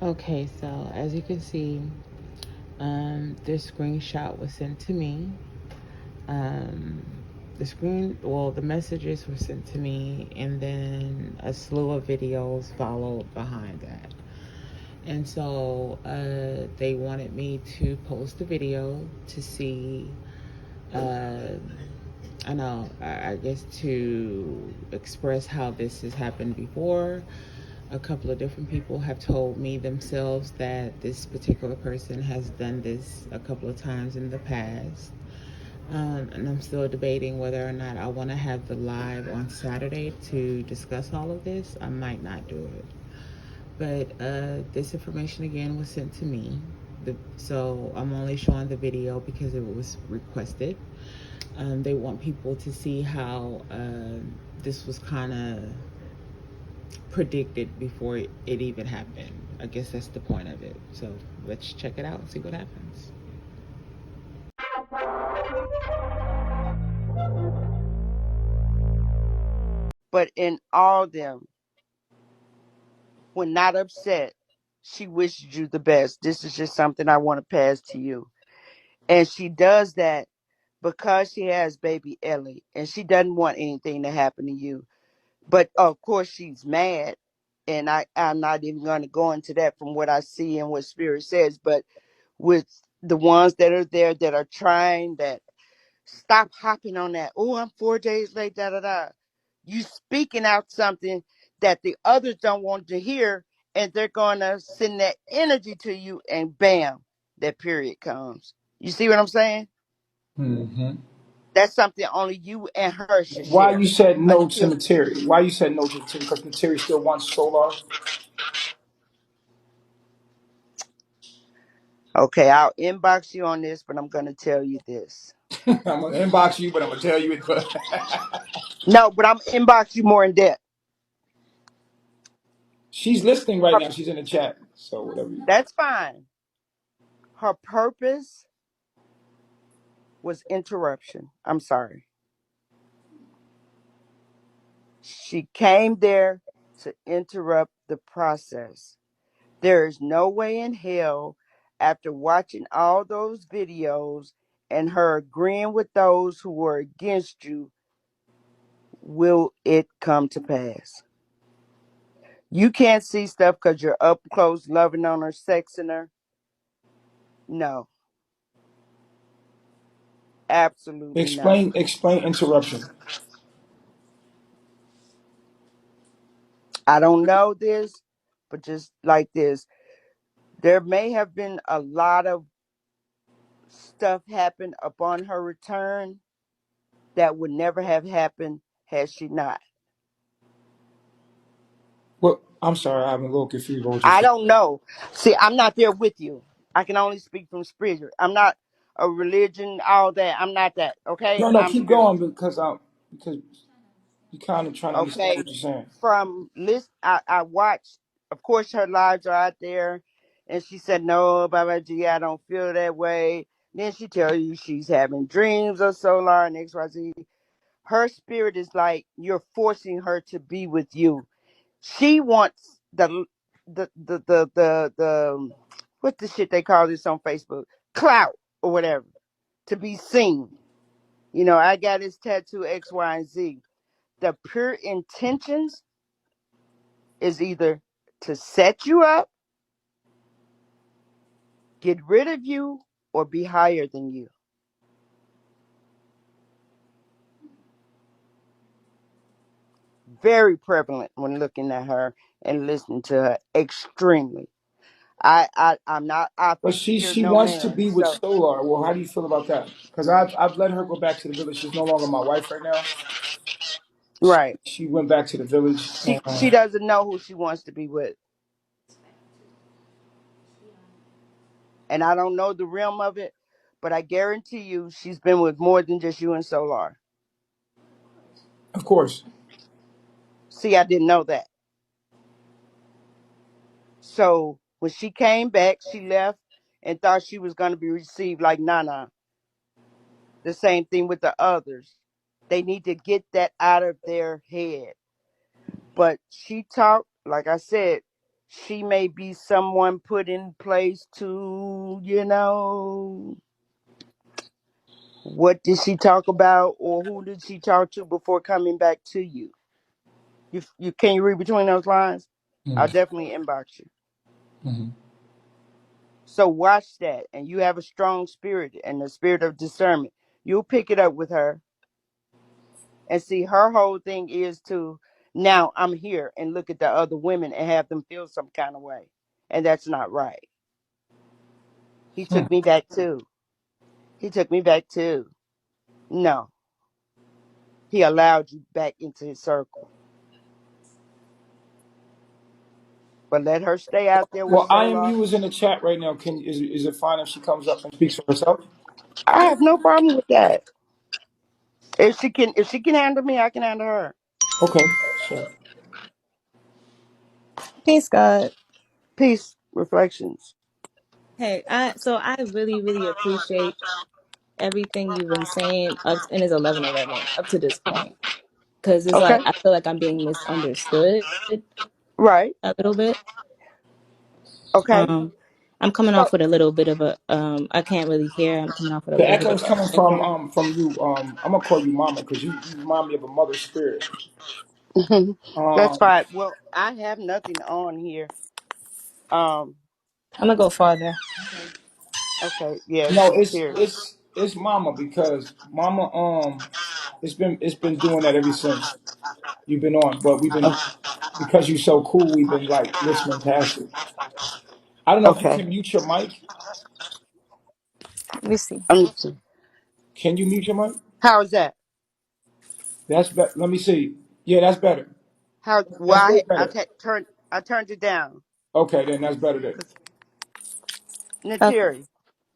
Okay, so as you can see, this screenshot was sent to me. Um, the messages were sent to me, and then a slew of videos followed behind that. And so they wanted me to post a video to see, uh, I know, I guess to express how this has happened before. A couple of different people have told me themselves that this particular person has done this a couple of times in the past. And I'm still debating whether or not I want to have the live on Saturday to discuss all of this. I might not do it. But this information again was sent to me. So I'm only showing the video because it was requested. They want people to see how this was kind of predicted before it even happened. I guess that's the point of it. So let's check it out and see what happens. But in all them, when not upset, she wishes you the best. This is just something I want to pass to you. And she does that because she has baby Ellie and she doesn't want anything to happen to you. But of course she's mad. And I'm not even going to go into that from what I see and what Spirit says. But with the ones that are there that are trying that, stop hopping on that. Oh, I'm 4 days late, da da da. You speaking out something that the others don't want to hear, and they're gonna send that energy to you, and bam, that period comes. You see what I'm saying? Hmm. That's something only you and her should Why share you said no to until. Nateri? Why you said no to Nateri? Because Nateri still wants Solar. Okay, I'll inbox you on this, but I'm gonna tell you this. I'm gonna inbox you, but I'm gonna tell you it. But No, but I'm inbox you more in depth. she's listening right Her, now. She's in the chat. So whatever. that's fine. Her purpose was interruption. I'm sorry. She came there to interrupt the process. There is no way in hell, after watching all those videos and her agreeing with those who were against you, will it come to pass. You can't see stuff because you're up close, loving on her, sexing her. No, absolutely not. Explain interruption. I don't know this, but just like this, there may have been a lot of stuff happen upon her return that would never have happened had she not. Well, I'm sorry, I'm a little confused about what you're I saying. don't know. See, I'm not there with you. I can only speak from spirit. I'm not a religion, all that. I'm not that. Okay. No, I'm keep just going because you kind of trying to understand okay. what you're saying. From list, I watched. Of course, her lives are out there, and she said, "No, Baba G, I don't feel that way." Then she tell you she's having dreams of Solar and XYZ. Her spirit is like you're forcing her to be with you. She wants the what the shit they call this on Facebook, clout or whatever, to be seen. I got this tattoo X, Y, and Z. The pure intentions is either to set you up, get rid of you, or be higher than you. Very prevalent when looking at her and listening to her. Extremely. I'm not But often she fear she no wants to man. be with So Solar. Well, how do you feel about that? Because I've let her go back to the village. She's no longer my wife right now. She, right. she went back to the village, She and she doesn't know who she wants to be with. And I don't know the realm of it, but I guarantee you she's been with more than just you and Solar. of course, See, I didn't know that. So when she came back, she left and thought she was going to be received like Nana. The same thing with the others. They need to get that out of their head. But she talked, like I said, She may be someone put in place to, what did she talk about or who did she talk to before coming back to you? You can you read between those lines? I'll Mm-hmm. definitely inbox you. Mm-hmm. So watch that, and you have a strong spirit and the spirit of discernment. You'll pick it up with her and see her whole thing is to now I'm here and look at the other women and have them feel some kind of way, and that's not right. He Hmm. took me back too. He took me back too. No, he allowed you back into his circle, but let her stay out there with Well, IMU Solar. is in the chat right now. Is it fine if she comes up and speaks for herself? I have no problem with that. If she can handle me, I can handle her. Okay, sure. Peace, God. Peace, reflections. Hey, I really, really appreciate everything you've been saying up and it's 11:11 up to this point. Because it's like Okay, I feel like I'm being misunderstood right. a little bit. Okay, Um I'm coming so off with a little bit of a I can't really hear. I'm coming off with a The little bit echo of is coming echo. from you. I'm gonna call you Mama because you remind me of a mother spirit. that's Um, fine. Well, I have nothing on here. Um, I'm gonna go farther. okay, yeah, no, she's here. it's Mama because Mama it's been doing that ever since you've been on. But we've been because you're so cool. We've been like listening past it. I don't know if you Okay, can mute your mic. Let me see. Can you mute your mic? how's that? That's better. Let me see. Yeah, that's better. How? That's Well, way I better. turned it down. Okay, then that's better. Then. 'Cause Okay. Nateri,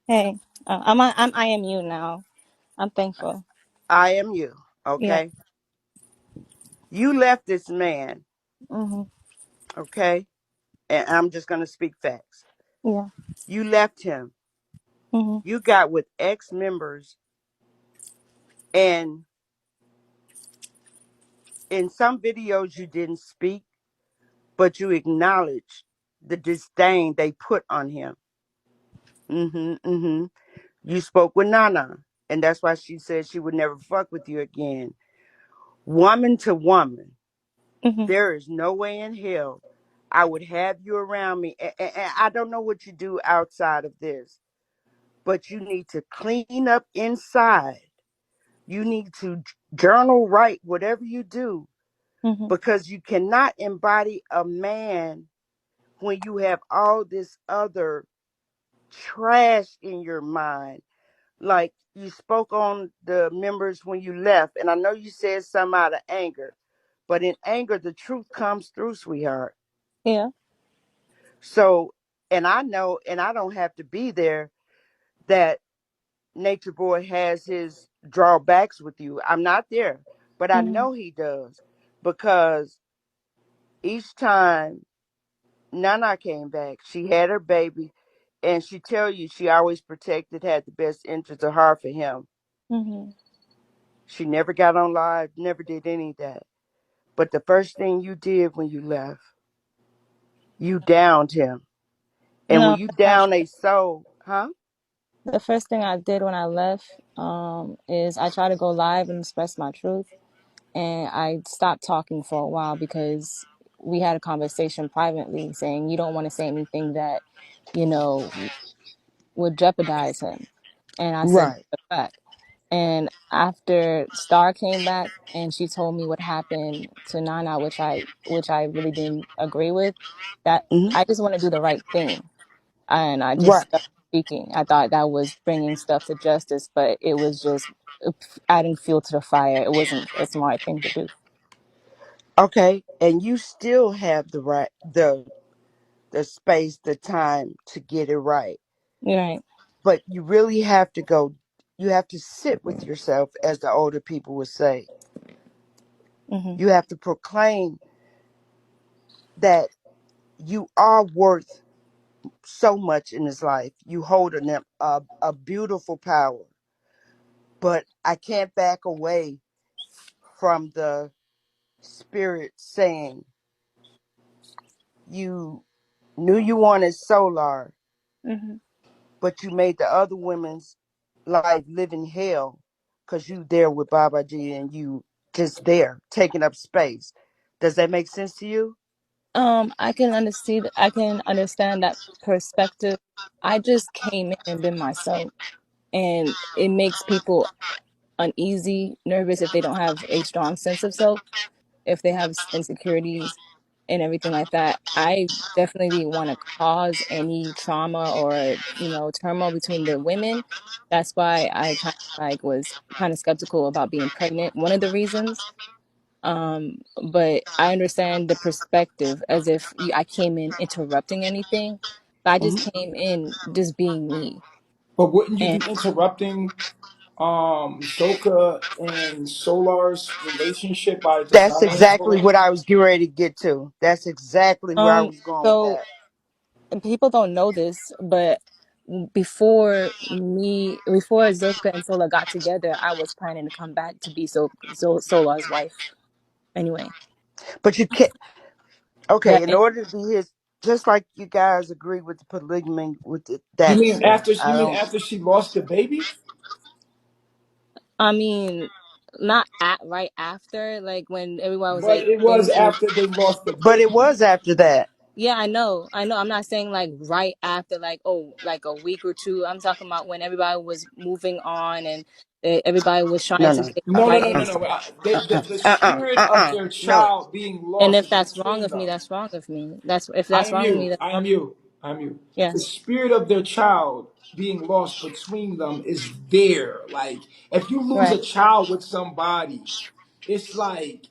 Hey. I'm IMU now. I'm thankful. I am you. Yeah. Okay, you left this man. Mhm. Okay, and I'm just gonna speak facts. Yeah. You left him. Mhm. You got with ex members, and in some videos you didn't speak, but you acknowledged the disdain they put on him. Mm-hmm. You spoke with Nana, and that's why she said she would never fuck with you again. Woman to woman, Mhm. there is no way in hell I would have you around me. And I don't know what you do outside of this, but you need to clean up inside. You need to journal, write, whatever you do, Mhm. because you cannot embody a man when you have all this other trash in your mind. Like you spoke on the members when you left, and I know you said some out of anger, but in anger, the truth comes through, sweetheart. Yeah. So, and I know, and I don't have to be there, that Nature Boy has his drawbacks with you. I'm not there, but I Mhm. know he does, because each time Nana came back, she had her baby, and she tell you she always protected, had the best interest of heart for him. Mhm. She never got on live, never did any of that. But the first thing you did when you left, you downed him. And when No. you down a soul, huh? The first thing I did when I left is I tried to go live and express my truth, and I stopped talking for a while because we had a conversation privately saying you don't want to say anything that you know would jeopardize him, and I said Right. the fact. And after Star came back and she told me what happened to Nana, which I really didn't agree with, that Hmm. I just want to do the right thing and I just Right. stopped speaking. I thought that was bringing stuff to justice, but it was just adding fuel to the fire. It wasn't a smart thing to do. Okay. And you still have the right, the space, the time to get it right. You're right. But you really have to go. You have to sit with yourself, as the older people would say. Mhm. You have to proclaim that you are worth so much in this life. You hold a beautiful power, but I can't back away from the spirit saying you. knew you wanted solar, Hmm. but you made the other women's life living hell because you there with Baba G and you just there taking up space. Does that make sense to you? I can understand that perspective. I just came in and been myself, and it makes people uneasy, nervous if they don't have a strong sense of self, if they have insecurities and everything like that. I definitely didn't want to cause any trauma or, turmoil between the women. That's why I kind of like was kind of skeptical about being pregnant. One of the reasons. But I understand the perspective as if I came in interrupting anything. But I just Mhm. came in just being me. But wouldn't you And be interrupting Soka and Solar's relationship by just That's not letting it exactly go? what I was getting ready to get to. That's exactly where I um was going with so that. people don't know this, but before Zoka and Sola got together, I was planning to come back to be Solar's wife anyway. But you can't. Okay, But in order to be his, just like you guys agree with the polygamy, with You that mean stuff. after I don't. she lost the baby? I mean, not right after, like when everyone was But like it was things were. after they lost the But it baby. was after that. Yeah, I know. I know. I'm not saying like right after, like, oh, like a week or two. I'm talking about when everybody was moving on and everybody was trying No, to no. say No, no, right no, in no, the no. same. The spirit of their No. child being And lost if is that's wrong between of me, them. that's wrong of me. That's if I that's am wrong with me, you. that's I wrong. am you. I am you. The Yes. spirit of their child being lost between them is there. Like if you lose Right. a child with somebody, it's like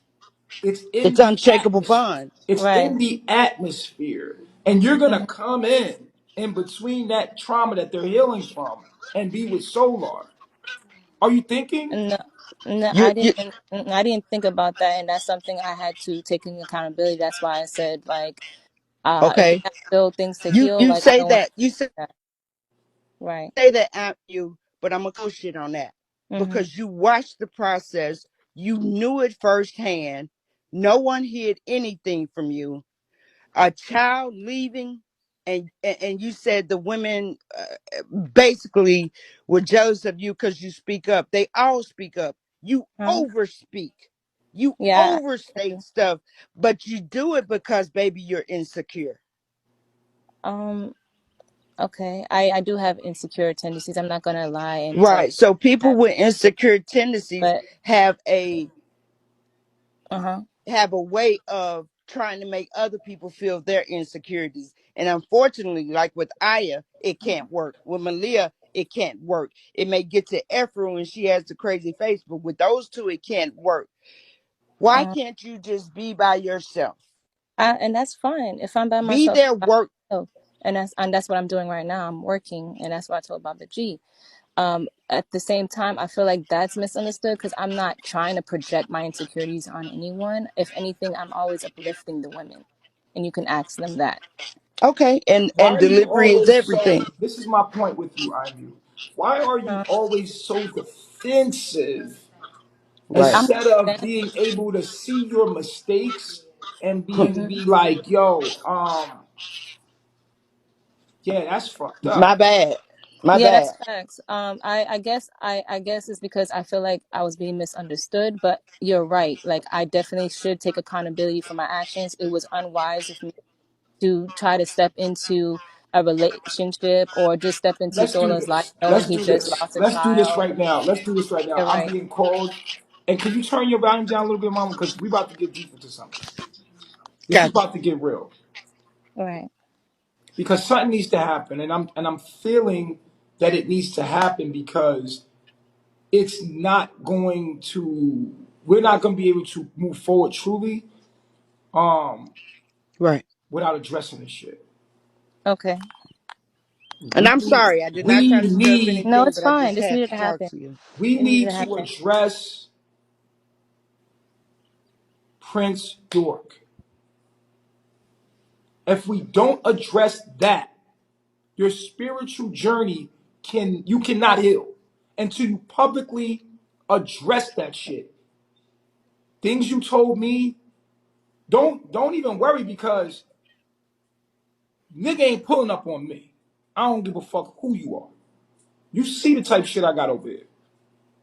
it's in It's the unshakable atmosphere. bond. It's Right. in the atmosphere, and you're gonna Hmm. come in between that trauma that they're healing from and be with Solar. Are you thinking? No, no, You I didn't think about that, and that's something I had to take in accountability. That's why I said like, if we okay? have still things to You heal, you like I say don't want that. You say that. Right. that at you, but I'm gonna go shit on that Mm-hmm. because you watched the process. You knew it firsthand. No one hid anything from you. A child leaving, and you said the women basically were jealous of you because you speak up. They all speak up. You Huh? overspeak. You Yeah. overstate stuff, but you do it because baby you're insecure. Um. Okay. I do have insecure tendencies. I'm not gonna lie and tell you Right. So people that. with insecure tendencies But have a uh-huh. way of trying to make other people feel their insecurities. And unfortunately, like with Aya, it can't work. With Malia, it can't work. It may get to Ephraim when she has the crazy face, but with those two, it can't work. Why Um. can't you just be by yourself? And that's fine. If I'm by Be myself, there, I'm by work. myself. And that's what I'm doing right now. I'm working, and that's what I told Baba G. At the same time, I feel like that's misunderstood because I'm not trying to project my insecurities on anyone. If anything, I'm always uplifting the women, and you can ask them that. Okay, Why and are you delivery is always so? everything. This is my point with you, IMU. Why are you Uh, always so defensive Right. I'm instead of not being able to see your mistakes and being mhm. be like, yo, yeah, that's fucked My up. bad. My Yeah, bad. that's facts. I guess it's because I feel like I was being misunderstood, but you're right. Like I definitely should take accountability for my actions. It was unwise of me to try to step into a relationship or just step into Let's do Sola's life this. knowing Let's he do just this. lost a Let's do this child. right now. Let's do this right now. You're I'm right. being called. And can you turn your volume down a little bit, mama? Because we about to get deep into something. This is Gotcha. about to get real. Right. Because something needs to happen. And I'm feeling that it needs to happen because it's not going to we're not going to be able to move forward truly um Right. without addressing this shit. Okay. And We I'm sorry, I did not we try to stir up need No, anything, it's but I fine. just This had needed to to talk happen. to you. we It needed need to to happen. address Prince York. If we don't address that, your spiritual journey cannot heal until you publicly address that shit. Things you told me, don't even worry because Nigga ain't pulling up on me. I don't give a fuck who you are. You see the type of shit I got over here.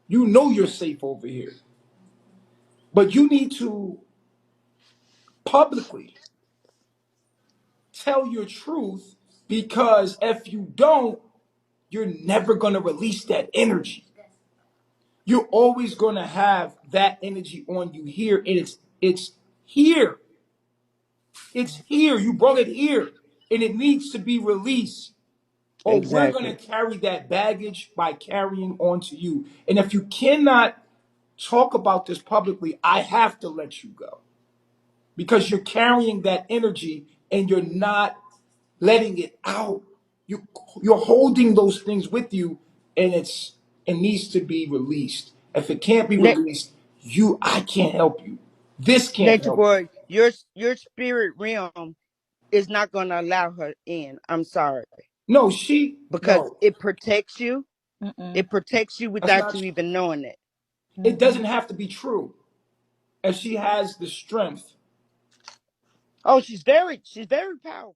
You know you're safe over here. But you need to publicly tell your truth, because if you don't, you're never going to release that energy. You're always going to have that energy on you here, and it's here. It's here. You brought it here, and it needs to be released. Or we're going to Exactly. carry that baggage by carrying on to you. And if you cannot talk about this publicly, I have to let you go, because you're carrying that energy and you're not letting it out. You're holding those things with you, and it needs to be released. If it can't be Na- released, I can't help you. This can't Nature help you. boy, your spirit realm is not going to allow her in. I'm sorry, No, because no, it protects you. Mm-mm. It protects you that's without not you true. even knowing it. It Mm-mm. doesn't have to be true. If she has the strength, Oh, she's very powerful.